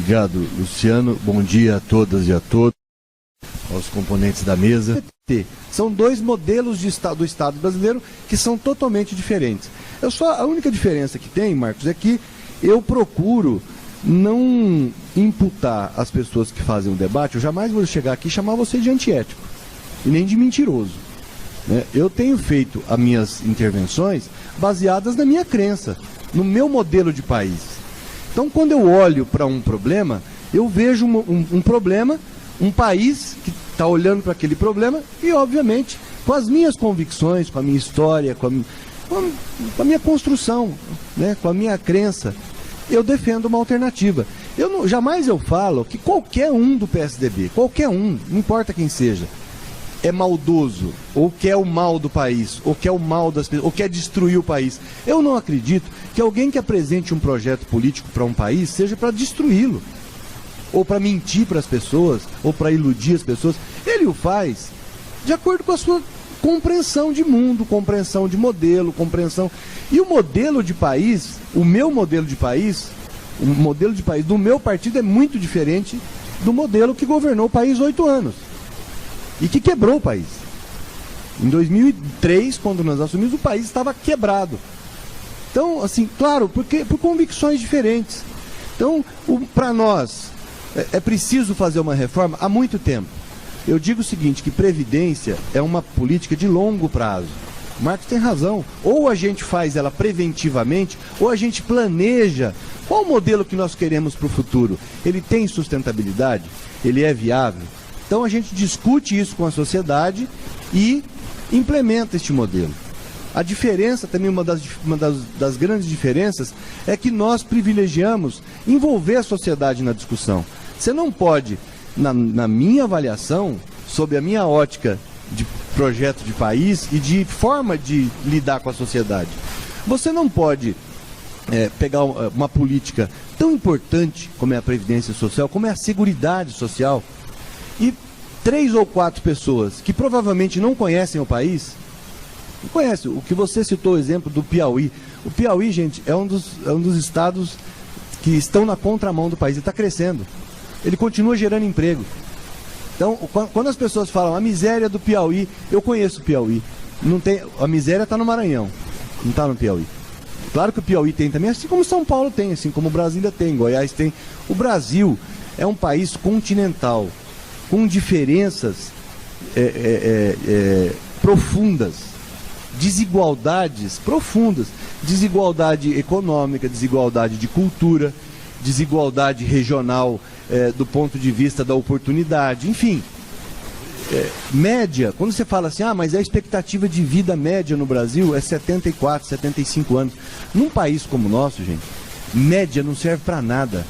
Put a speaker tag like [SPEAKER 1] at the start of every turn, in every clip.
[SPEAKER 1] Obrigado, Luciano. Bom dia a todas e a todos, aos componentes da mesa. São dois modelos do Estado brasileiro que são totalmente diferentes. A única diferença que tem, Marcos, é que eu procuro não imputar as pessoas que fazem o debate. Eu jamais vou chegar aqui e chamar você de antiético e nem de mentiroso, né? Eu tenho feito as minhas intervenções baseadas na minha crença, no meu modelo de país. Então, quando eu olho para um problema, eu vejo um problema, um país que está olhando para aquele problema e, obviamente, com as minhas convicções, com a minha história, com a minha construção, né, com a minha crença, eu defendo uma alternativa. Jamais eu falo que qualquer um do PSDB, qualquer um, não importa quem seja, é maldoso, ou quer o mal do país, ou quer o mal das pessoas, ou quer destruir o país. Eu não acredito que alguém que apresente um projeto político para um país seja para destruí-lo, ou para mentir para as pessoas, ou para iludir as pessoas. Ele o faz de acordo com a sua compreensão de mundo, compreensão de modelo, compreensão. E o modelo de país, o meu modelo de país, o modelo de país do meu partido é muito diferente do modelo que governou o país 8 anos. E que quebrou o país. Em 2003, quando nós assumimos, o país estava quebrado. Então, assim, claro, por convicções diferentes. Então, para nós, é preciso fazer uma reforma há muito tempo. Eu digo o seguinte, que previdência é uma política de longo prazo. O Marcos tem razão. Ou a gente faz ela preventivamente, ou a gente planeja. Qual o modelo que nós queremos para o futuro? Ele tem sustentabilidade? Ele é viável? Então a gente discute isso com a sociedade e implementa este modelo. A diferença, também uma das grandes diferenças, é que nós privilegiamos envolver a sociedade na discussão. Você não pode, na minha avaliação, sob a minha ótica de projeto de país e de forma de lidar com a sociedade, você não pode pegar uma política tão importante como é a Previdência Social, como é a Seguridade Social, e 3 ou 4 pessoas que provavelmente não conhecem o país, não conhecem. O que você citou, o exemplo do Piauí. O Piauí, gente, é um dos estados que estão na contramão do país. Ele está crescendo. Ele continua gerando emprego. Então, quando as pessoas falam a miséria do Piauí, eu conheço o Piauí. Não tem, a miséria está no Maranhão, não está no Piauí. Claro que o Piauí tem também, assim como São Paulo tem, assim como Brasília tem, Goiás tem. O Brasil é um país continental, com diferenças profundas, desigualdades profundas, desigualdade econômica, desigualdade de cultura, desigualdade regional do ponto de vista da oportunidade, enfim. Média, quando você fala assim, mas a expectativa de vida média no Brasil é 74, 75 anos. Num país como o nosso, gente, média não serve para nada.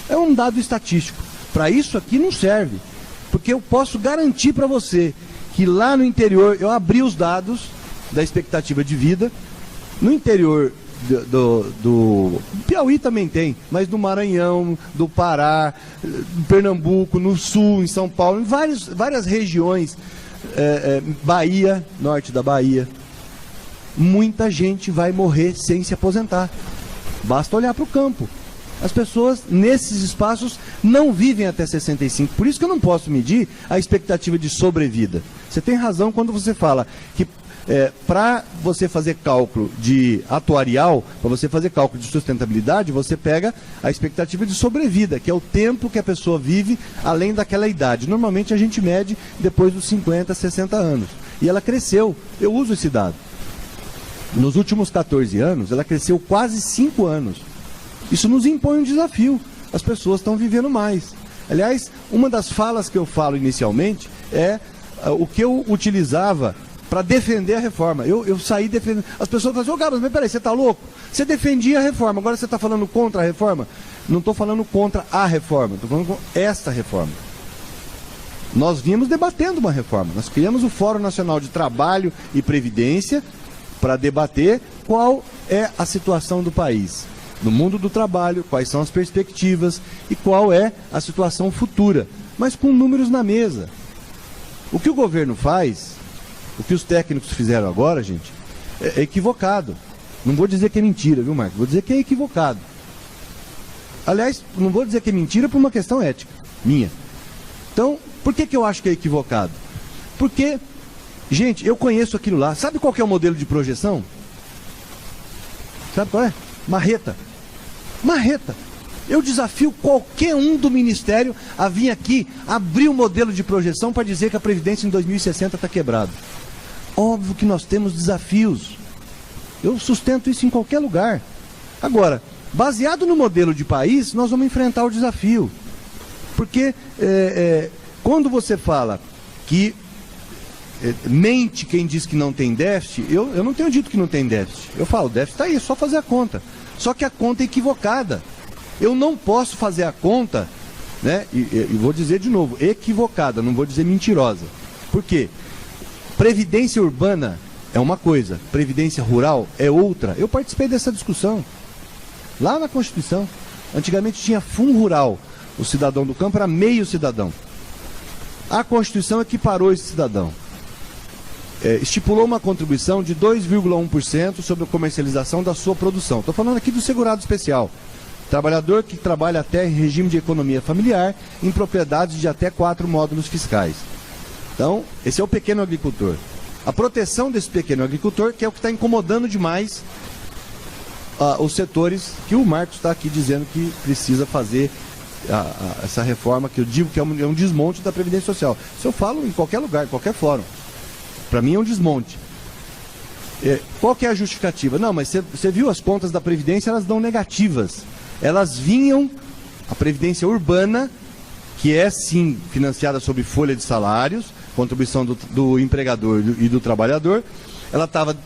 [SPEAKER 1] É um dado estatístico. Para isso aqui não serve, porque eu posso garantir para você que lá no interior, eu abri os dados da expectativa de vida, no interior do Piauí também tem, mas do Maranhão, do Pará, do Pernambuco, no Sul, em São Paulo, em várias regiões, Bahia, norte da Bahia, muita gente vai morrer sem se aposentar. Basta olhar para o campo. As pessoas nesses espaços não vivem até 65. Por isso que eu não posso medir a expectativa de sobrevida. Você tem razão quando você fala que para você fazer cálculo de atuarial, para você fazer cálculo de sustentabilidade, você pega a expectativa de sobrevida, que é o tempo que a pessoa vive além daquela idade. Normalmente a gente mede depois dos 50, 60 anos. E ela cresceu. Eu uso esse dado. Nos últimos 14 anos, ela cresceu quase 5 anos. Isso nos impõe um desafio. As pessoas estão vivendo mais. Aliás, uma das falas que eu falo inicialmente é o que eu utilizava para defender a reforma. Eu saí defendendo. As pessoas falam assim, Gabas, mas peraí, você está louco? Você defendia a reforma, agora você está falando contra a reforma? Não estou falando contra a reforma, estou falando contra esta reforma. Nós vínhamos debatendo uma reforma. Nós criamos o Fórum Nacional de Trabalho e Previdência para debater qual é a situação do país no mundo do trabalho, quais são as perspectivas e qual é a situação futura, mas com números na mesa. O que o governo faz, o que os técnicos fizeram agora, gente, é equivocado. Não vou dizer que é mentira, viu, Marcos? Vou dizer que é equivocado. Aliás, não vou dizer que é mentira por uma questão ética, minha. Então, por que eu acho que é equivocado? Porque, gente, eu conheço aquilo lá. Sabe qual que é o modelo de projeção? Sabe qual é? Marreta. Marreta. Eu desafio qualquer um do Ministério a vir aqui abrir um modelo de projeção para dizer que a Previdência em 2060 está quebrada. Óbvio que nós temos desafios. Eu sustento isso em qualquer lugar. Agora, baseado no modelo de país, nós vamos enfrentar o desafio. Porque quando você fala que mente quem diz que não tem déficit, eu não tenho dito que não tem déficit. Eu falo, o déficit está aí, é só fazer a conta. Só que a conta é equivocada. Eu não posso fazer a conta, né? E vou dizer de novo, equivocada, não vou dizer mentirosa. Por quê? Previdência urbana é uma coisa, previdência rural é outra. Eu participei dessa discussão lá na Constituição. Antigamente tinha fundo rural. O cidadão do campo era meio cidadão. A Constituição equiparou esse cidadão. Estipulou uma contribuição de 2,1% sobre a comercialização da sua produção. Estou falando aqui do segurado especial. Trabalhador que trabalha até em regime de economia familiar em propriedades de até 4 módulos fiscais. Então, esse é o pequeno agricultor. A proteção desse pequeno agricultor, que é o que está incomodando demais os setores que o Marcos está aqui dizendo que precisa fazer essa reforma, que eu digo que é um desmonte da Previdência Social. Isso eu falo em qualquer lugar, em qualquer fórum. Para mim é um desmonte. Qual que é a justificativa? Não, mas você viu as contas da Previdência, elas dão negativas. Elas vinham, a Previdência Urbana, que é sim financiada sobre folha de salários, contribuição do empregador e do trabalhador,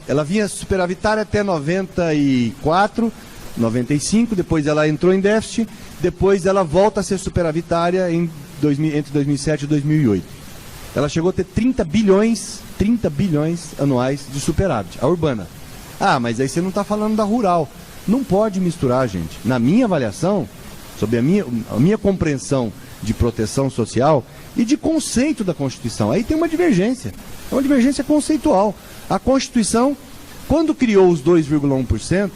[SPEAKER 1] ela vinha superavitária até 94, 95, depois ela entrou em déficit, depois ela volta a ser superavitária entre 2007 e 2008. Ela chegou a ter 30 bilhões anuais de superávit, a urbana. Ah, mas aí você não está falando da rural. Não pode misturar, gente. Na minha avaliação, sobre a minha compreensão de proteção social e de conceito da Constituição, aí tem uma divergência. É uma divergência conceitual. A Constituição, quando criou os 2,1%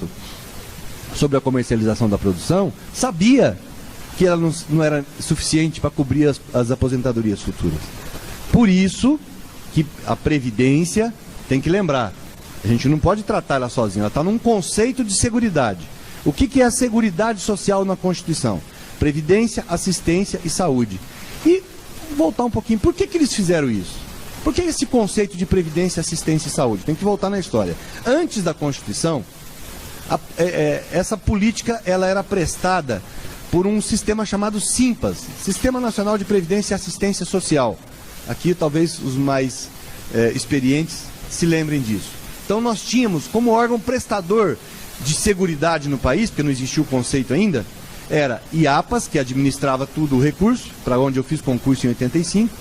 [SPEAKER 1] sobre a comercialização da produção, sabia que ela não era suficiente para cobrir as aposentadorias futuras. Por isso que a Previdência, tem que lembrar, a gente não pode tratar ela sozinha, ela está num conceito de seguridade. O que é a seguridade social na Constituição? Previdência, assistência e saúde. E voltar um pouquinho, por que eles fizeram isso? Por que esse conceito de previdência, assistência e saúde? Tem que voltar na história. Antes da Constituição, essa política ela era prestada por um sistema chamado SIMPAS, Sistema Nacional de Previdência e Assistência Social. Aqui talvez os mais experientes se lembrem disso. Então nós tínhamos como órgão prestador de seguridade no país, porque não existia o conceito ainda, era IAPAS, que administrava tudo o recurso, para onde eu fiz concurso em 85,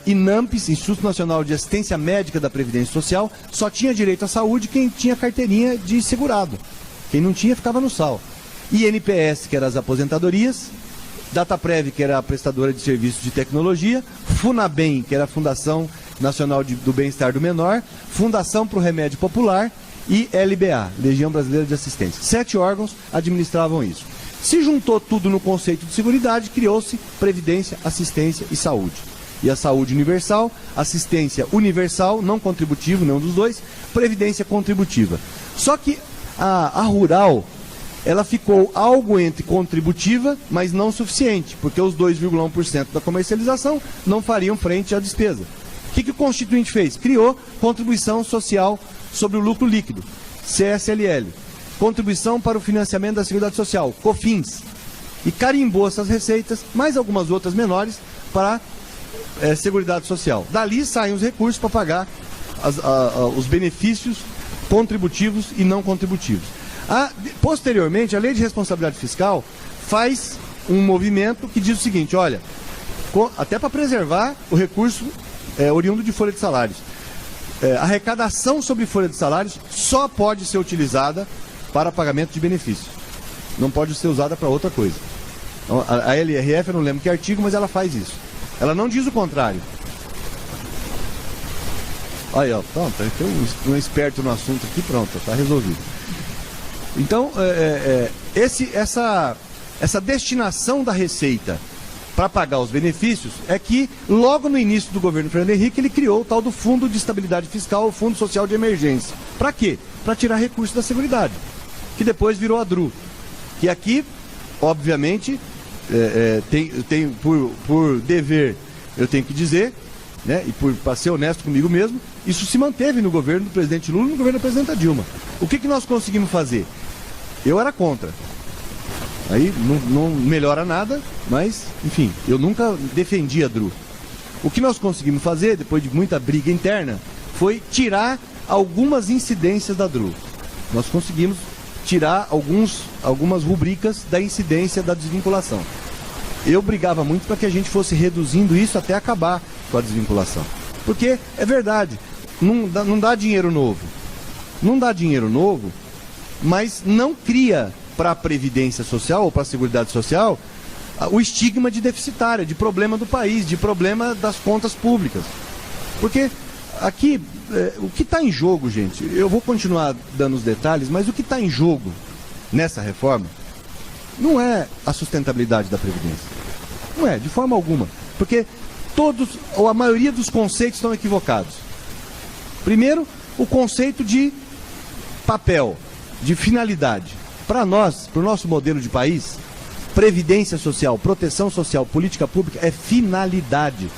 [SPEAKER 1] INAMPS, Instituto Nacional de Assistência Médica da Previdência Social, só tinha direito à saúde quem tinha carteirinha de segurado. Quem não tinha ficava no sal. INPS, que eram as aposentadorias, Dataprev, que era a prestadora de serviços de tecnologia, FUNABEM, que era a Fundação Nacional do Bem-Estar do Menor, Fundação para o Remédio Popular e LBA, Legião Brasileira de Assistência. 7 órgãos administravam isso. Se juntou tudo no conceito de seguridade, criou-se Previdência, Assistência e Saúde. E a saúde universal, assistência universal, não contributivo, nenhum dos dois, previdência contributiva. Só que a rural, ela ficou algo entre contributiva, mas não suficiente, porque os 2,1% da comercialização não fariam frente à despesa. O que o Constituinte fez? Criou contribuição social sobre o lucro líquido, CSLL, contribuição para o financiamento da Seguridade Social, COFINS, e carimbou essas receitas, mais algumas outras menores, para Seguridade Social. Dali saem os recursos para pagar os benefícios contributivos e não contributivos. Posteriormente, a Lei de Responsabilidade Fiscal faz um movimento que diz o seguinte, olha, até para preservar o recurso oriundo de folha de salários, a arrecadação sobre folha de salários só pode ser utilizada para pagamento de benefícios. Não pode ser usada para outra coisa. Então, a LRF, eu não lembro que artigo, mas ela faz isso. Ela não diz o contrário. Aí, ó, pronto, tem um esperto no assunto aqui, pronto, está resolvido. Então, essa destinação da receita para pagar os benefícios, é que logo no início do governo Fernando Henrique ele criou o tal do Fundo de Estabilidade Fiscal, o Fundo Social de Emergência. Para quê? Para tirar recursos da Seguridade, que depois virou a DRU. Que aqui, obviamente, por dever, eu tenho que dizer, né, e para ser honesto comigo mesmo, isso se manteve no governo do presidente Lula e no governo da presidenta Dilma. O que nós conseguimos fazer? Eu era contra. Aí não melhora nada, mas, enfim, eu nunca defendi a DRU. O que nós conseguimos fazer, depois de muita briga interna, foi tirar algumas incidências da DRU. Nós conseguimos tirar algumas rubricas da incidência da desvinculação. Eu brigava muito para que a gente fosse reduzindo isso até acabar com a desvinculação. Porque, é verdade, não dá dinheiro novo. Não dá dinheiro novo, mas não cria para a Previdência Social ou para a Seguridade Social o estigma de deficitária, de problema do país, de problema das contas públicas. Porque aqui, o que está em jogo, gente, eu vou continuar dando os detalhes, mas o que está em jogo nessa reforma não é a sustentabilidade da Previdência. Não é, de forma alguma. Porque todos, ou a maioria dos conceitos estão equivocados. Primeiro, o conceito de papel, de finalidade. Para nós, para o nosso modelo de país, previdência social, proteção social, política pública é finalidade.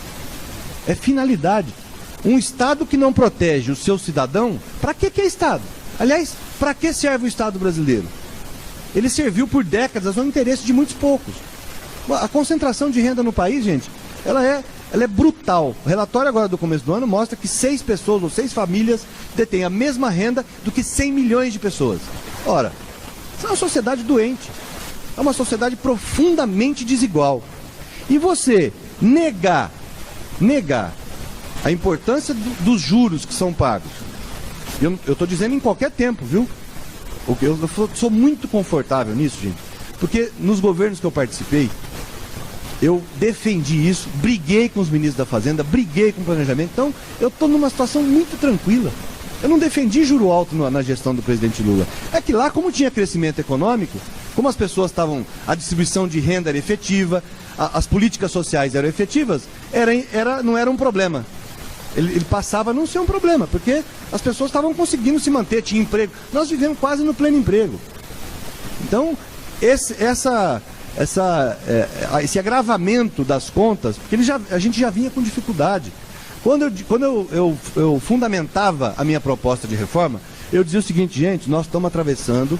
[SPEAKER 1] É finalidade. Um Estado que não protege o seu cidadão, para que é Estado? Aliás, para que serve o Estado brasileiro? Ele serviu por décadas ao interesse de muitos poucos. A concentração de renda no país, gente, ela é brutal. O relatório agora do começo do ano mostra que 6 pessoas ou 6 famílias detêm a mesma renda do que 100 milhões de pessoas. Ora, isso é uma sociedade doente. É uma sociedade profundamente desigual. E você negar a importância dos juros que são pagos, eu estou dizendo em qualquer tempo, viu? Eu sou muito confortável nisso, gente. Porque nos governos que eu participei, eu defendi isso, briguei com os ministros da Fazenda, briguei com o planejamento. Então, eu estou numa situação muito tranquila. Eu não defendi juro alto na gestão do presidente Lula. É que lá, como tinha crescimento econômico, como as pessoas estavam, a distribuição de renda era efetiva, as políticas sociais eram efetivas, não era um problema. Ele passava a não ser um problema, porque as pessoas estavam conseguindo se manter, tinha emprego. Nós vivemos quase no pleno emprego. Então, esse agravamento das contas, porque a gente já vinha com dificuldade. Quando eu fundamentava a minha proposta de reforma, eu dizia o seguinte: gente, nós estamos atravessando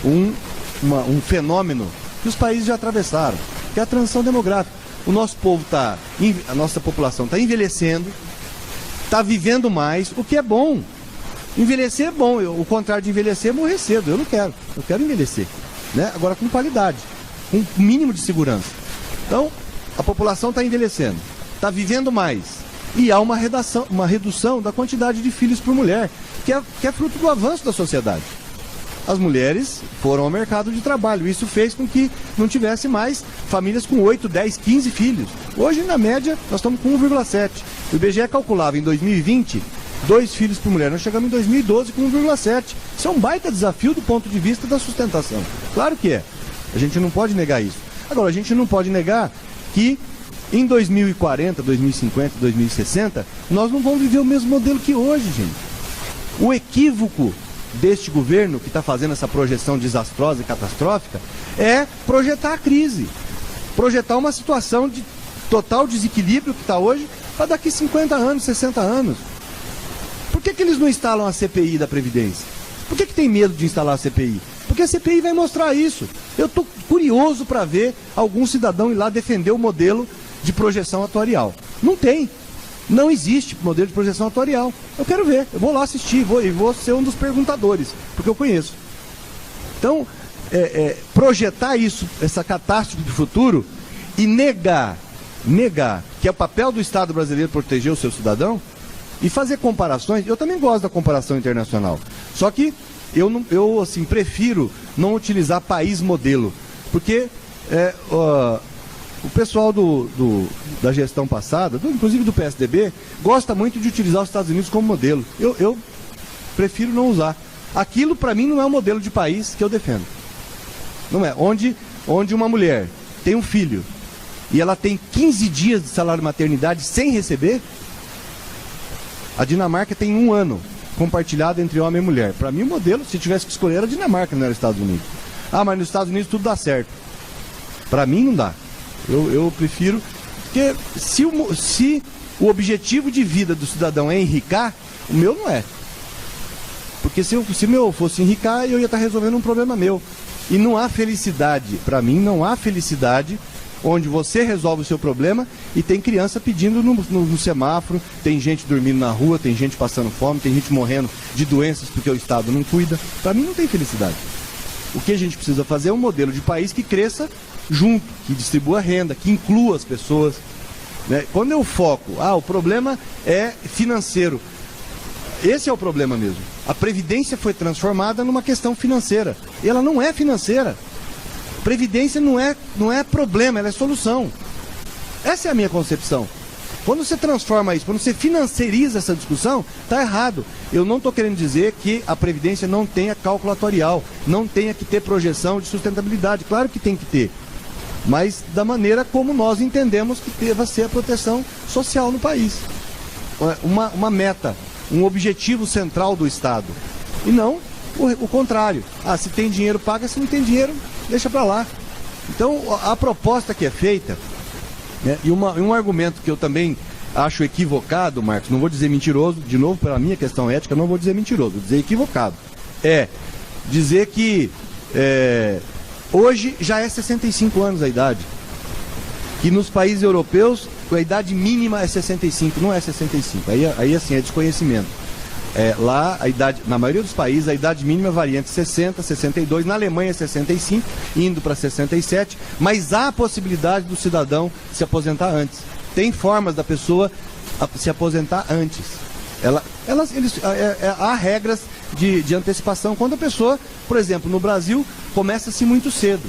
[SPEAKER 1] um fenômeno que os países já atravessaram, que é a transição demográfica. O nosso povo a nossa população está envelhecendo, está vivendo mais, o que é bom. Envelhecer é bom, o contrário de envelhecer é morrer cedo. Eu não quero, eu quero envelhecer, né? Agora com qualidade, com um mínimo de segurança. Então, a população está envelhecendo, está vivendo mais. E há uma redução da quantidade de filhos por mulher, que é fruto do avanço da sociedade. As mulheres foram ao mercado de trabalho. Isso fez com que não tivesse mais famílias com 8, 10, 15 filhos. Hoje, na média, nós estamos com 1,7. O IBGE calculava em 2020 2 filhos por mulher. Nós chegamos em 2012 com 1,7. Isso é um baita desafio do ponto de vista da sustentação. Claro que é. A gente não pode negar isso. Agora, a gente não pode negar que em 2040, 2050, 2060, nós não vamos viver o mesmo modelo que hoje, gente. O equívoco deste governo, que está fazendo essa projeção desastrosa e catastrófica, é projetar a crise. Projetar uma situação de total desequilíbrio que está hoje para daqui 50 anos, 60 anos. Por que eles não instalam a CPI da Previdência? Por que tem medo de instalar a CPI? Porque a CPI vai mostrar isso. Eu estou curioso para ver algum cidadão ir lá defender o modelo de projeção atuarial. Não tem. Não existe modelo de projeção atuarial. Eu quero ver. Eu vou lá assistir e vou ser um dos perguntadores, porque eu conheço. Então, projetar isso, essa catástrofe do futuro, e negar que é o papel do Estado brasileiro proteger o seu cidadão, e fazer comparações. Eu também gosto da comparação internacional. Só que eu assim, prefiro não utilizar país modelo, porque o pessoal da gestão passada, inclusive do PSDB, gosta muito de utilizar os Estados Unidos como modelo. Eu prefiro não usar. Aquilo, para mim, não é um modelo de país que eu defendo. Não é. Onde onde uma mulher tem um filho e ela tem 15 dias de salário maternidade sem receber, a Dinamarca tem 1 ano compartilhado entre homem e mulher. Para mim o modelo, se tivesse que escolher, era a Dinamarca, não era os Estados Unidos. Ah, mas nos Estados Unidos tudo dá certo. Para mim não dá. Eu prefiro, porque se o objetivo de vida do cidadão é enricar, o meu não é. Porque se o meu fosse enricar, eu ia estar resolvendo um problema meu. E não há felicidade, para mim não há felicidade onde você resolve o seu problema e tem criança pedindo no semáforo, tem gente dormindo na rua, tem gente passando fome, tem gente morrendo de doenças porque o Estado não cuida. Para mim não tem felicidade. O que a gente precisa fazer é um modelo de país que cresça junto, que distribua renda, que inclua as pessoas. Né? Quando eu foco, o problema é financeiro. Esse é o problema mesmo. A Previdência foi transformada numa questão financeira. E ela não é financeira. Previdência não é problema, ela é solução. Essa é a minha concepção. Quando você transforma isso, quando você financiariza essa discussão, está errado. Eu não estou querendo dizer que a Previdência não tenha cálculo atuarial, não tenha que ter projeção de sustentabilidade. Claro que tem que ter. Mas da maneira como nós entendemos que deva ser a proteção social no país. Uma meta, um objetivo central do Estado. E não o contrário. Se tem dinheiro, paga, se não tem dinheiro, deixa para lá. Então, a proposta que é feita, né, e um argumento que eu também acho equivocado, Marcos, não vou dizer mentiroso, de novo, pela minha questão ética, não vou dizer mentiroso, vou dizer equivocado. É dizer que hoje já é 65 anos a idade. Que nos países europeus a idade mínima é 65, não é 65. Aí assim, é desconhecimento. Lá, a idade, na maioria dos países, a idade mínima varia entre 60 e 62. Na Alemanha é 65, indo para 67. Mas há a possibilidade do cidadão se aposentar antes. Tem formas da pessoa se aposentar antes. Há regras de antecipação. Quando a pessoa, por exemplo, no Brasil, começa-se muito cedo.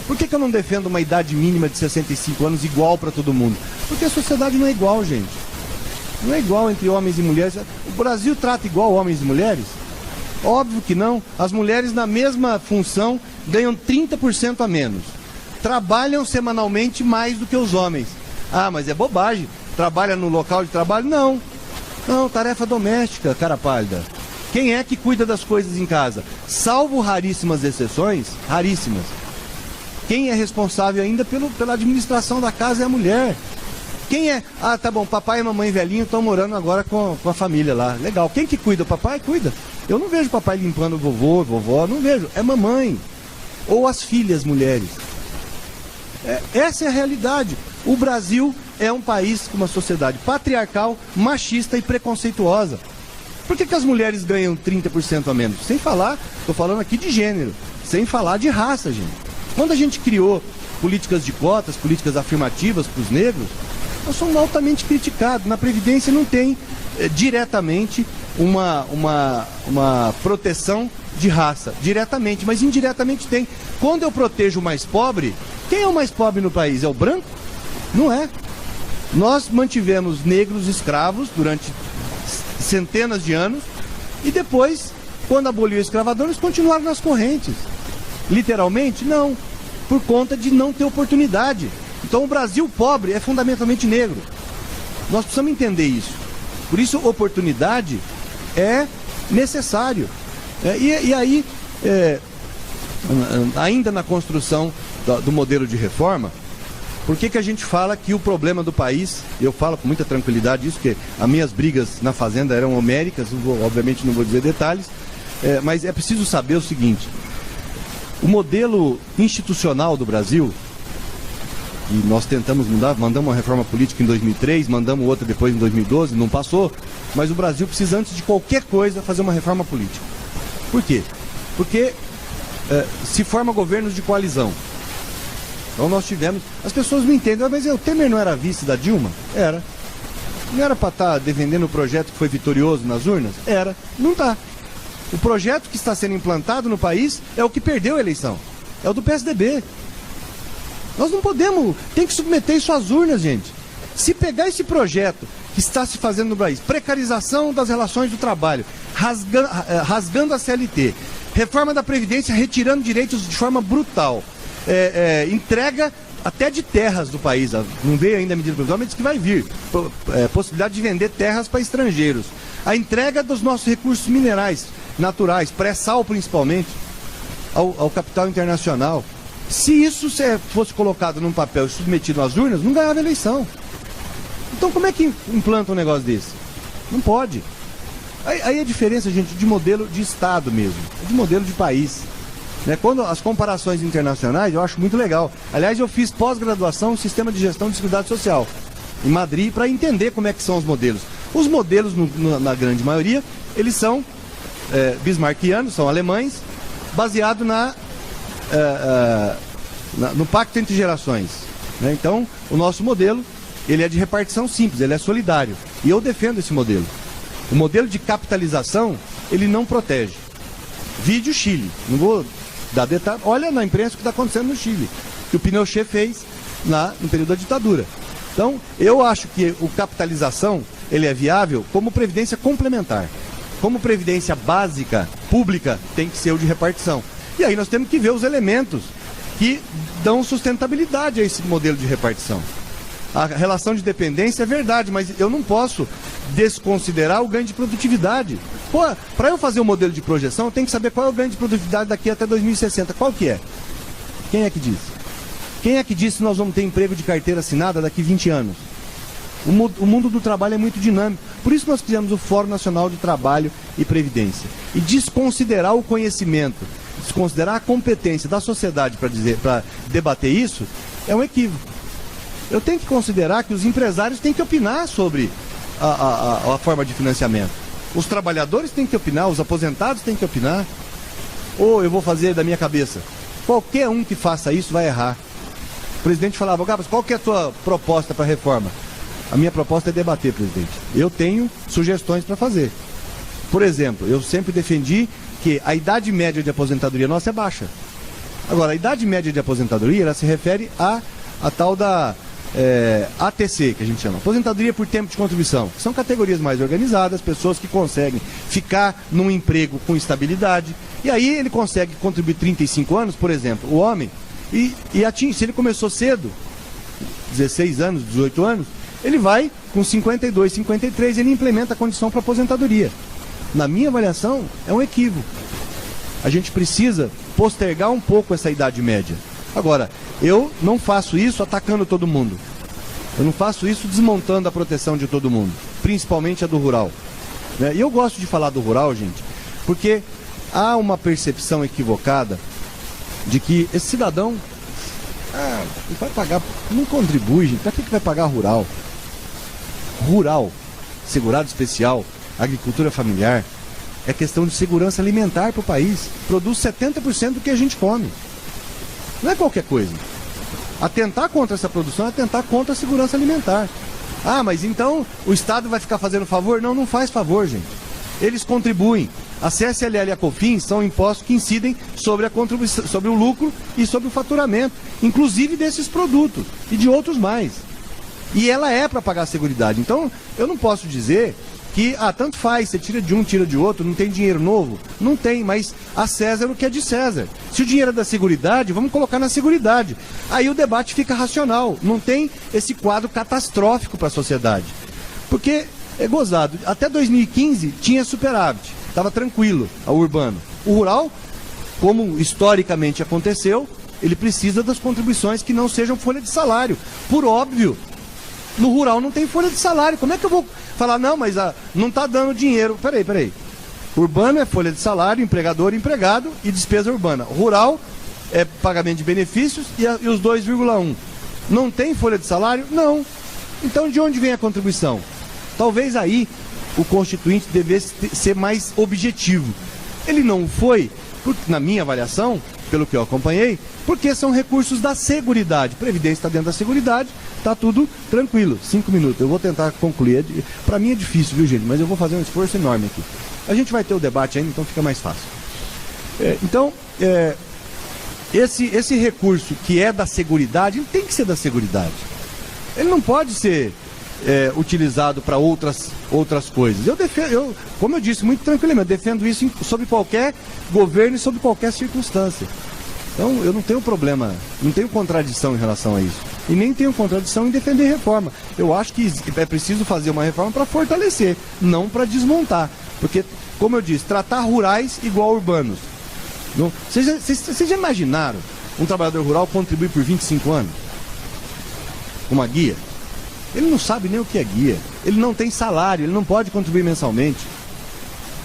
[SPEAKER 1] Por que eu não defendo uma idade mínima de 65 anos igual para todo mundo? Porque a sociedade não é igual, gente. Não é igual entre homens e mulheres. O Brasil trata igual homens e mulheres? Óbvio que não. As mulheres na mesma função ganham 30% a menos. Trabalham semanalmente mais do que os homens. Mas é bobagem. Trabalha no local de trabalho? Não. Não, tarefa doméstica, cara pálida. Quem é que cuida das coisas em casa? Salvo raríssimas exceções, raríssimas. Quem é responsável ainda pela administração da casa é a mulher. Quem é? Tá bom, papai e mamãe velhinho estão morando agora com a família lá. Legal. Quem que cuida? O papai cuida. Eu não vejo papai limpando o vovô, vovó, não vejo. É mamãe. Ou as filhas mulheres. Essa é a realidade. O Brasil é um país com uma sociedade patriarcal, machista e preconceituosa. Por que as mulheres ganham 30% a menos? Sem falar, estou falando aqui de gênero, sem falar de raça, gente. Quando a gente criou políticas de cotas, políticas afirmativas para os negros, nós somos altamente criticados. Na Previdência não tem diretamente uma proteção de raça, diretamente, mas indiretamente tem. Quando eu protejo o mais pobre, quem é o mais pobre no país? É o branco? Não é. Nós mantivemos negros escravos durante centenas de anos e depois, quando aboliu a escravatura, eles continuaram nas correntes. Literalmente? Não. Por conta de não ter oportunidade. Então o Brasil pobre é fundamentalmente negro. Nós precisamos entender isso. Por isso, oportunidade é necessário. E aí, ainda na construção do modelo de reforma, por que a gente fala que o problema do país, eu falo com muita tranquilidade isso, porque as minhas brigas na Fazenda eram homéricas, obviamente não vou dizer detalhes, mas é preciso saber o seguinte: o modelo institucional do Brasil, e nós tentamos mudar, mandamos uma reforma política em 2003, mandamos outra depois em 2012, não passou, mas o Brasil precisa, antes de qualquer coisa, fazer uma reforma política. Por quê? Porque se forma governos de coalizão. Então nós tivemos... As pessoas não entendem, mas o Temer não era vice da Dilma? Era. Não era para estar defendendo o projeto que foi vitorioso nas urnas? Era. Não está. O projeto que está sendo implantado no país é o que perdeu a eleição. É o do PSDB. Nós não podemos... Tem que submeter isso às urnas, gente. Se pegar esse projeto que está se fazendo no país, precarização das relações do trabalho, rasgando a CLT, reforma da Previdência retirando direitos de forma brutal, entrega até de terras do país. Não veio ainda a medida provisória, mas diz que vai vir. Possibilidade de vender terras para estrangeiros. A entrega dos nossos recursos minerais naturais, pré-sal principalmente, ao capital internacional. Se isso fosse colocado num papel e submetido às urnas, não ganhava eleição. Então como é que implanta um negócio desse? Não pode. Aí a diferença, gente, de modelo de Estado mesmo, de modelo de país. Né? Quando as comparações internacionais, eu acho muito legal. Aliás, eu fiz pós-graduação em Sistema de Gestão de Seguridade Social, em Madrid, para entender como é que são os modelos. Os modelos, na grande maioria, eles são bismarckianos, são alemães, baseado no pacto entre gerações. Né? Então, o nosso modelo, ele é de repartição simples, ele é solidário. E eu defendo esse modelo. O modelo de capitalização, ele não protege. Vide o Chile. Não vou dar detalhe. Olha na imprensa o que está acontecendo no Chile, que o Pinochet fez lá no período da ditadura. Então, eu acho que o capitalização, ele é viável como previdência complementar. Como previdência básica, pública, tem que ser o de repartição. E aí nós temos que ver os elementos que dão sustentabilidade a esse modelo de repartição. A relação de dependência é verdade, mas eu não posso desconsiderar o ganho de produtividade. Pô, para eu fazer um modelo de projeção, eu tenho que saber qual é o ganho de produtividade daqui até 2060. Qual que é? Quem é que diz? Quem é que diz que nós vamos ter emprego de carteira assinada daqui 20 anos? O mundo do trabalho é muito dinâmico. Por isso nós criamos o Fórum Nacional de Trabalho e Previdência. E desconsiderar o conhecimento, desconsiderar a competência da sociedade para debater isso, é um equívoco. Eu tenho que considerar que os empresários têm que opinar sobre a forma de financiamento. Os trabalhadores têm que opinar, os aposentados têm que opinar. Ou eu vou fazer da minha cabeça. Qualquer um que faça isso vai errar. O presidente falava, Gabas, qual que é a tua proposta para a reforma? A minha proposta é debater, presidente. Eu tenho sugestões para fazer. Por exemplo, eu sempre defendi que a idade média de aposentadoria nossa é baixa. Agora, a idade média de aposentadoria, ela se refere a tal da ATC, que a gente chama, aposentadoria por tempo de contribuição. São categorias mais organizadas, pessoas que conseguem ficar num emprego com estabilidade, e aí ele consegue contribuir 35 anos, por exemplo, o homem, e se ele começou cedo, 16 anos, 18 anos, ele vai com 52, 53, ele implementa a condição para aposentadoria. Na minha avaliação, é um equívoco. A gente precisa postergar um pouco essa idade média. Agora, eu não faço isso atacando todo mundo. Eu não faço isso desmontando a proteção de todo mundo, principalmente a do rural. Né? E eu gosto de falar do rural, gente, porque há uma percepção equivocada de que esse cidadão ele vai pagar, não contribui, gente. Para que vai pagar rural? Rural, segurado especial, agricultura familiar, é questão de segurança alimentar para o país. Produz 70% do que a gente come. Não é qualquer coisa. Atentar contra essa produção é atentar contra a segurança alimentar. Mas então o Estado vai ficar fazendo favor? Não, não faz favor, gente. Eles contribuem. A CSLL e a COFINS são impostos que incidem sobre a contribuição, sobre o lucro e sobre o faturamento, inclusive desses produtos e de outros mais. E ela é para pagar a seguridade. Então, eu não posso dizer que, tanto faz, você tira de um, tira de outro, não tem dinheiro novo? Não tem, mas a César o que é de César. Se o dinheiro é da seguridade, vamos colocar na seguridade. Aí o debate fica racional, não tem esse quadro catastrófico para a sociedade. Porque, é gozado, até 2015 tinha superávit, estava tranquilo, a urbano. O rural, como historicamente aconteceu, ele precisa das contribuições que não sejam folha de salário, por óbvio. No rural não tem folha de salário. Como é que eu vou falar, não, mas não está dando dinheiro? Peraí. Urbano é folha de salário, empregador, empregado e despesa urbana. Rural é pagamento de benefícios e os 2,1. Não tem folha de salário? Não. Então de onde vem a contribuição? Talvez aí o Constituinte devesse ser mais objetivo. Ele não foi, na minha avaliação, pelo que eu acompanhei, porque são recursos da Seguridade. Previdência está dentro da Seguridade, está tudo tranquilo. 5 minutos, eu vou tentar concluir. Para mim é difícil, viu, gente? Mas eu vou fazer um esforço enorme aqui. A gente vai ter o debate ainda, então fica mais fácil. Esse recurso que é da Seguridade, ele tem que ser da Seguridade. Ele não pode ser utilizado para outras coisas. Como eu disse muito tranquilamente, eu defendo isso sobre qualquer governo e sobre qualquer circunstância. Então eu não tenho problema, não tenho contradição em relação a isso. E nem tenho contradição em defender reforma. Eu acho que é preciso fazer uma reforma para fortalecer, não para desmontar. Porque, como eu disse, tratar rurais igual urbanos. Vocês já imaginaram um trabalhador rural contribuir por 25 anos? Uma guia? Ele não sabe nem o que é guia. Ele não tem salário, ele não pode contribuir mensalmente.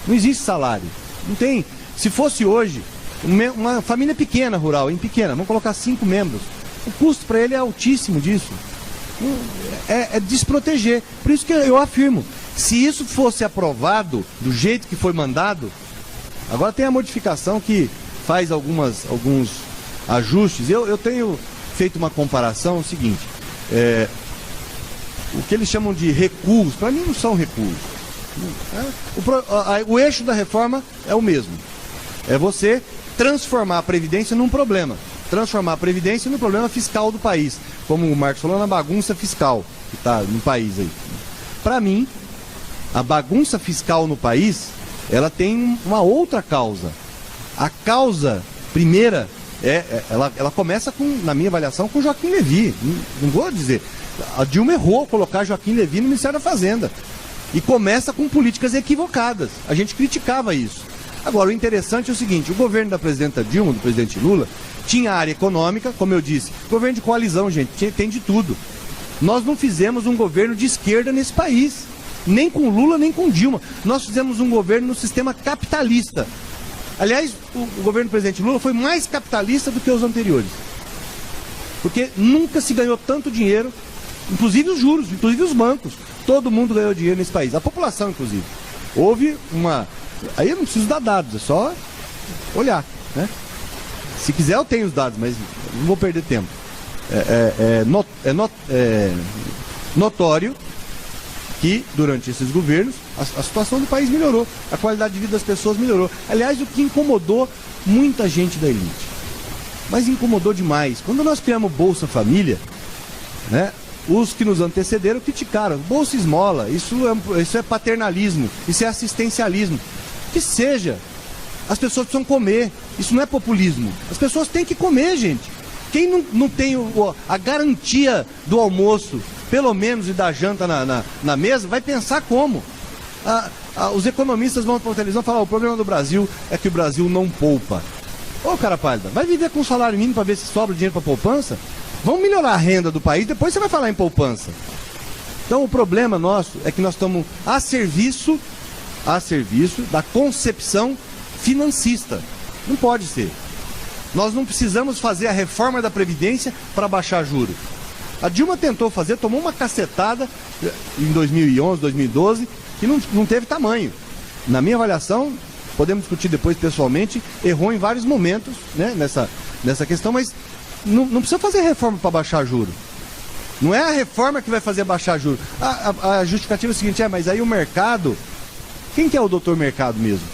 [SPEAKER 1] Não existe salário. Não tem. Se fosse hoje, uma família pequena rural, pequena, vamos colocar 5 membros. O custo para ele é altíssimo disso. É desproteger. Por isso que eu afirmo, se isso fosse aprovado do jeito que foi mandado, agora tem a modificação que faz alguns ajustes. Eu tenho feito uma comparação, o seguinte, o que eles chamam de recuos, para mim não são recuos. O eixo da reforma é o mesmo. É você transformar a Previdência num problema. Transformar a Previdência no problema fiscal do país. Como o Marcos falou, na bagunça fiscal que está no país aí. Para mim, a bagunça fiscal no país, ela tem uma outra causa. A causa primeira, ela começa, na minha avaliação, com Joaquim Levy. Não vou dizer. A Dilma errou ao colocar Joaquim Levy no Ministério da Fazenda. E começa com políticas equivocadas. A gente criticava isso. Agora, o interessante é o seguinte, o governo da presidenta Dilma, do presidente Lula, tinha área econômica, como eu disse, governo de coalizão, gente, tem de tudo. Nós não fizemos um governo de esquerda nesse país, nem com Lula, nem com Dilma. Nós fizemos um governo no sistema capitalista. Aliás, o governo do presidente Lula foi mais capitalista do que os anteriores. Porque nunca se ganhou tanto dinheiro, inclusive os juros, inclusive os bancos. Todo mundo ganhou dinheiro nesse país, a população, inclusive. Houve uma... Aí eu não preciso dar dados, é só olhar, né? Se quiser eu tenho os dados, mas não vou perder tempo. Notório que durante esses governos a situação do país melhorou, a qualidade de vida das pessoas melhorou. Aliás, o que incomodou muita gente da elite, mas incomodou demais. Quando nós criamos Bolsa Família, né? Os que nos antecederam criticaram. Bolsa Esmola, isso é paternalismo, isso é assistencialismo. Que seja, as pessoas precisam comer, isso não é populismo. As pessoas têm que comer, gente. Quem não tem a garantia do almoço, pelo menos, e da janta na mesa, vai pensar como. Os economistas vão para a televisão falar, o problema do Brasil é que o Brasil não poupa. Ô, cara pálida, vai viver com salário mínimo para ver se sobra dinheiro para poupança? Vamos melhorar a renda do país, depois você vai falar em poupança. Então o problema nosso é que nós estamos a serviço da concepção financista. Não pode ser. Nós não precisamos fazer a reforma da Previdência para baixar juros. A Dilma tentou fazer, tomou uma cacetada em 2011, 2012, que não teve tamanho. Na minha avaliação, podemos discutir depois pessoalmente, errou em vários momentos, né, nessa questão, mas não precisa fazer reforma para baixar juros. Não é a reforma que vai fazer baixar juros. A justificativa é o seguinte, mas aí o mercado... Quem que é o doutor mercado mesmo?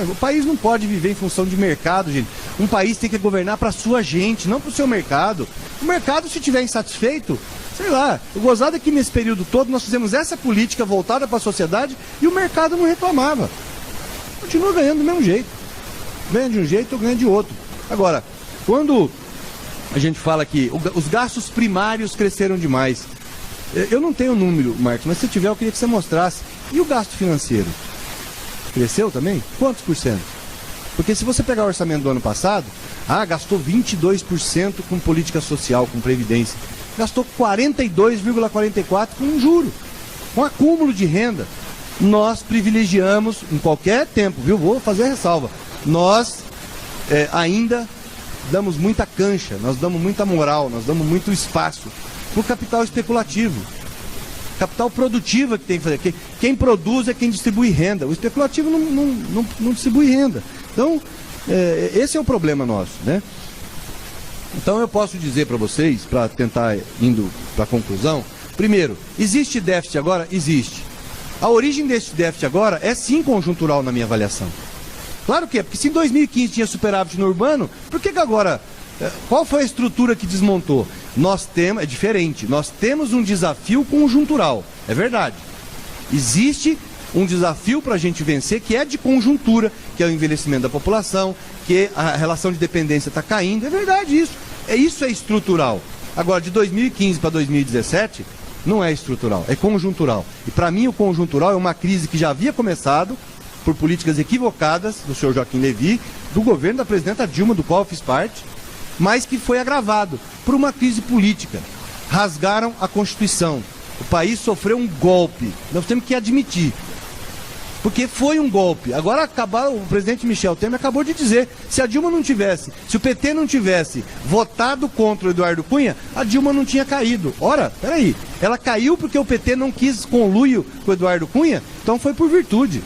[SPEAKER 1] O país não pode viver em função de mercado, gente. Um país tem que governar para a sua gente, não para o seu mercado. O mercado, se estiver insatisfeito, sei lá, o gozado é que nesse período todo nós fizemos essa política voltada para a sociedade e o mercado não reclamava. Continua ganhando do mesmo jeito. Ganha de um jeito ou ganha de outro. Agora, quando a gente fala que os gastos primários cresceram demais, eu não tenho o número, Marcos, mas se tiver eu queria que você mostrasse. E o gasto financeiro? Cresceu também? Quantos por cento? Porque se você pegar o orçamento do ano passado, gastou 22% com política social, com previdência. Gastou 42,44% com juro, com acúmulo de renda. Nós privilegiamos, em qualquer tempo, viu? Vou fazer a ressalva. Nós ainda damos muita cancha, nós damos muita moral, nós damos muito espaço para o capital especulativo. Capital produtivo que tem que fazer. Quem produz é quem distribui renda. O especulativo não distribui renda. Então, esse é o problema nosso, né? Então eu posso dizer para vocês, para tentar indo para a conclusão, primeiro, existe déficit agora? Existe. A origem desse déficit agora é sim conjuntural na minha avaliação. Claro que é, porque se em 2015 tinha superávit no urbano, por que agora... Qual foi a estrutura que desmontou? É diferente, nós temos um desafio conjuntural, é verdade. Existe um desafio para a gente vencer, que é de conjuntura, que é o envelhecimento da população, que a relação de dependência está caindo. É verdade isso. Isso é estrutural. Agora, de 2015 para 2017, não é estrutural, é conjuntural. E para mim o conjuntural é uma crise que já havia começado por políticas equivocadas do senhor Joaquim Levy, do governo da presidenta Dilma, do qual eu fiz parte, mas que foi agravado por uma crise política. Rasgaram a Constituição. O país sofreu um golpe. Nós temos que admitir. Porque foi um golpe. Agora o presidente Michel Temer acabou de dizer, se a Dilma não tivesse, se o PT não tivesse votado contra o Eduardo Cunha, a Dilma não tinha caído. Ora, peraí, ela caiu porque o PT não quis conluio com o Eduardo Cunha, então foi por virtude.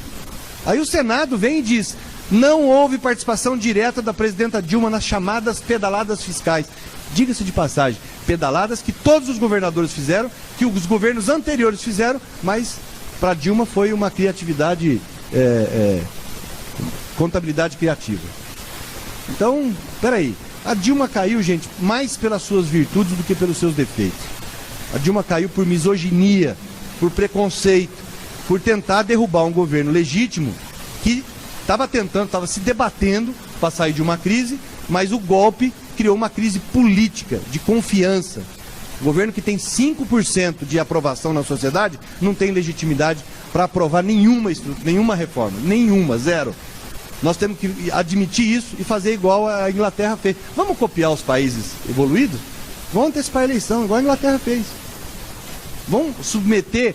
[SPEAKER 1] Aí o Senado vem e diz, não houve participação direta da presidenta Dilma nas chamadas pedaladas fiscais. Diga-se de passagem, pedaladas que todos os governadores fizeram, que os governos anteriores fizeram, mas para Dilma foi uma criatividade, contabilidade criativa. Então, peraí, a Dilma caiu, gente, mais pelas suas virtudes do que pelos seus defeitos. A Dilma caiu por misoginia, por preconceito, por tentar derrubar um governo legítimo que estava se debatendo para sair de uma crise, mas o golpe criou uma crise política, de confiança. O governo que tem 5% de aprovação na sociedade não tem legitimidade para aprovar nenhuma reforma, nenhuma, zero. Nós temos que admitir isso e fazer igual a Inglaterra fez. Vamos copiar os países evoluídos? Vamos antecipar a eleição, igual a Inglaterra fez. Vamos submeter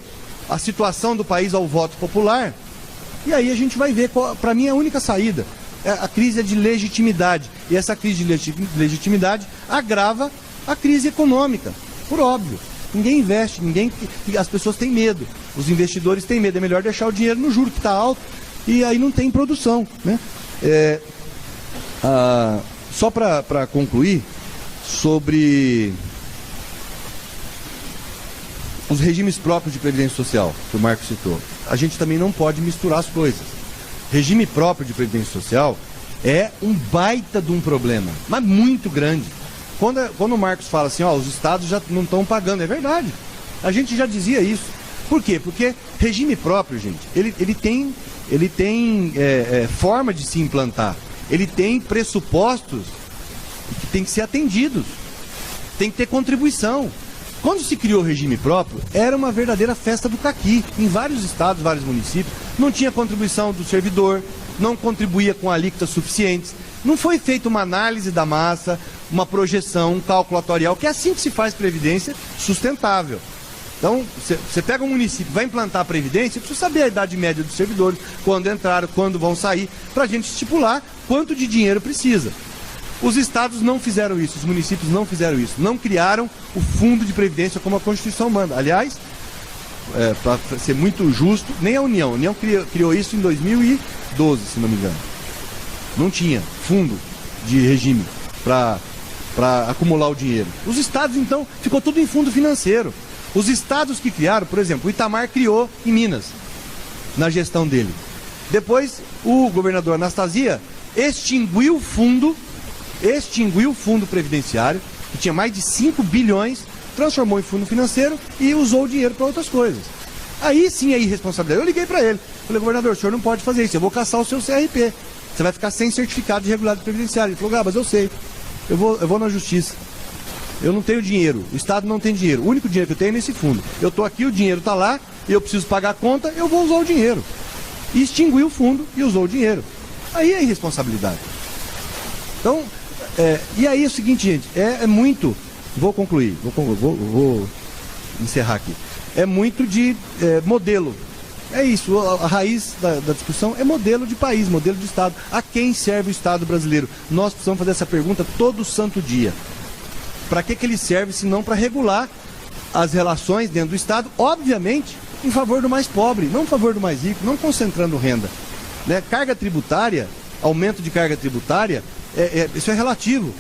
[SPEAKER 1] a situação do país ao voto popular e aí a gente vai ver, para mim, a única saída. A crise é de legitimidade. E essa crise de legitimidade agrava a crise econômica. Por óbvio, ninguém investe, as pessoas têm medo, os investidores têm medo, é melhor deixar o dinheiro no juro que está alto e aí não tem produção, né? Só para concluir, sobre os regimes próprios de previdência social, que o Marco citou, a gente também não pode misturar as coisas. Regime próprio de previdência social é um baita de um problema, mas muito grande. Quando o Marcos fala assim, os estados já não estão pagando, é verdade. A gente já dizia isso. Por quê? Porque regime próprio, gente, ele tem forma de se implantar. Ele tem pressupostos que tem que ser atendidos. Tem que ter contribuição. Quando se criou o regime próprio, era uma verdadeira festa do caqui. Em vários estados, vários municípios, não tinha contribuição do servidor, não contribuía com alíquotas suficientes. Não foi feita uma análise da massa, uma projeção, um cálculo atuarial, que é assim que se faz previdência sustentável. Então, você pega um município, vai implantar a previdência, precisa saber a idade média dos servidores, quando entraram, quando vão sair, para a gente estipular quanto de dinheiro precisa. Os estados não fizeram isso, os municípios não fizeram isso, não criaram o fundo de previdência como a Constituição manda. Aliás, para ser muito justo, nem a União criou isso em 2012, se não me engano. Não tinha fundo de regime para acumular o dinheiro. Os estados, então, ficou tudo em fundo financeiro. Os estados que criaram, por exemplo, o Itamar criou em Minas, na gestão dele. Depois, o governador Anastasia extinguiu o fundo previdenciário, que tinha mais de 5 bilhões, transformou em fundo financeiro e usou o dinheiro para outras coisas. Aí sim é irresponsabilidade. Eu liguei para ele, falei, governador, o senhor não pode fazer isso, eu vou caçar o seu CRP. Você vai ficar sem certificado de regularidade previdenciária. Ele falou, mas eu sei, eu vou na justiça. Eu não tenho dinheiro, o Estado não tem dinheiro. O único dinheiro que eu tenho é nesse fundo. Eu estou aqui, o dinheiro está lá, eu preciso pagar a conta, eu vou usar o dinheiro. E extinguiu o fundo e usou o dinheiro. Aí é irresponsabilidade. Então, e aí é o seguinte, gente, é muito, vou concluir, vou encerrar aqui. É muito de modelo. É isso, a raiz da discussão é modelo de país, modelo de Estado. A quem serve o Estado brasileiro? Nós precisamos fazer essa pergunta todo santo dia. Para que ele serve, se não para regular as relações dentro do Estado, obviamente, em favor do mais pobre, não em favor do mais rico, não concentrando renda. Né? Carga tributária, aumento de carga tributária, isso é relativo.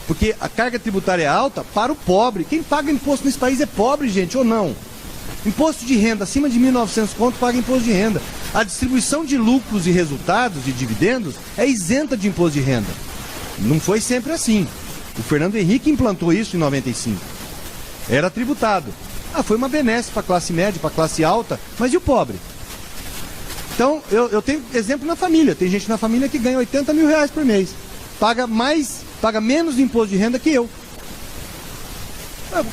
[SPEAKER 1] Porque a carga tributária é alta para o pobre. Quem paga imposto nesse país é pobre, gente, ou não? Imposto de renda acima de 1.900 conto paga imposto de renda. A distribuição de lucros e resultados e dividendos é isenta de imposto de renda. Não foi sempre assim. O Fernando Henrique implantou isso em 95. Era tributado. Foi uma benesse para a classe média, para a classe alta, mas e o pobre? Então, eu tenho exemplo na família. Tem gente na família que ganha 80 mil reais por mês. Paga menos imposto de renda que eu.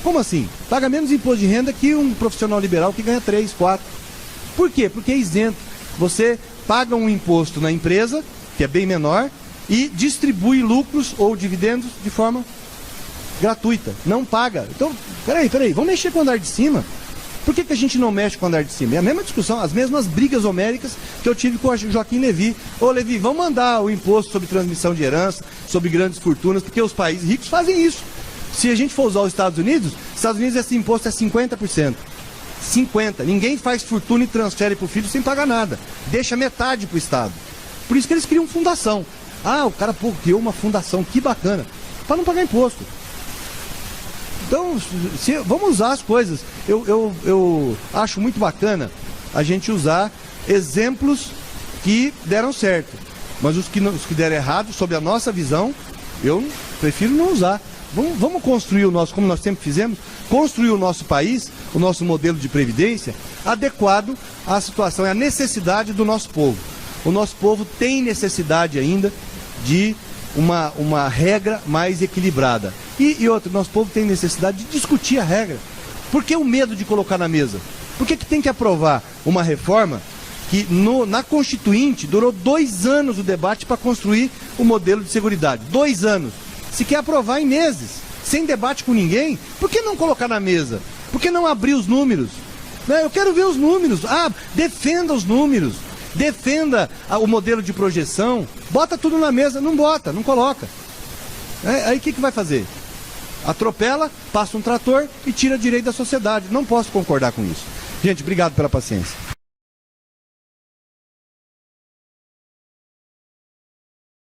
[SPEAKER 1] Como assim? Paga menos imposto de renda que um profissional liberal que ganha 3, 4. Por quê? Porque é isento. Você paga um imposto na empresa, que é bem menor, e distribui lucros ou dividendos de forma gratuita. Não paga. Então, peraí, vamos mexer com o andar de cima. Por que a gente não mexe com o andar de cima? É a mesma discussão, as mesmas brigas homéricas que eu tive com o Joaquim Levy. Ô Levy, vamos mandar o imposto sobre transmissão de herança, sobre grandes fortunas, porque os países ricos fazem isso. Se a gente for usar os Estados Unidos esse imposto é 50%. 50%. Ninguém faz fortuna e transfere para o filho sem pagar nada. Deixa metade para o Estado. Por isso que eles criam fundação. Ah, o cara criou uma fundação, que bacana. Para não pagar imposto. Então, vamos usar as coisas. Eu acho muito bacana a gente usar exemplos que deram certo. Mas os que deram errado, sob a nossa visão, eu prefiro não usar. Vamos construir o nosso, como nós sempre fizemos, construir o nosso país, o nosso modelo de previdência, adequado à situação e à necessidade do nosso povo. O nosso povo tem necessidade ainda de uma regra mais equilibrada. E outro, nosso povo tem necessidade de discutir a regra. Por que o medo de colocar na mesa? Por que tem que aprovar uma reforma que na Constituinte durou 2 anos o debate para construir o modelo de seguridade? 2 anos. Se quer aprovar em meses, sem debate com ninguém, por que não colocar na mesa? Por que não abrir os números? Eu quero ver os números. Defenda os números. Defenda o modelo de projeção. Bota tudo na mesa. Não bota, não coloca. Aí o que vai fazer? Atropela, passa um trator e tira direito da sociedade. Não posso concordar com isso. Gente, obrigado pela paciência.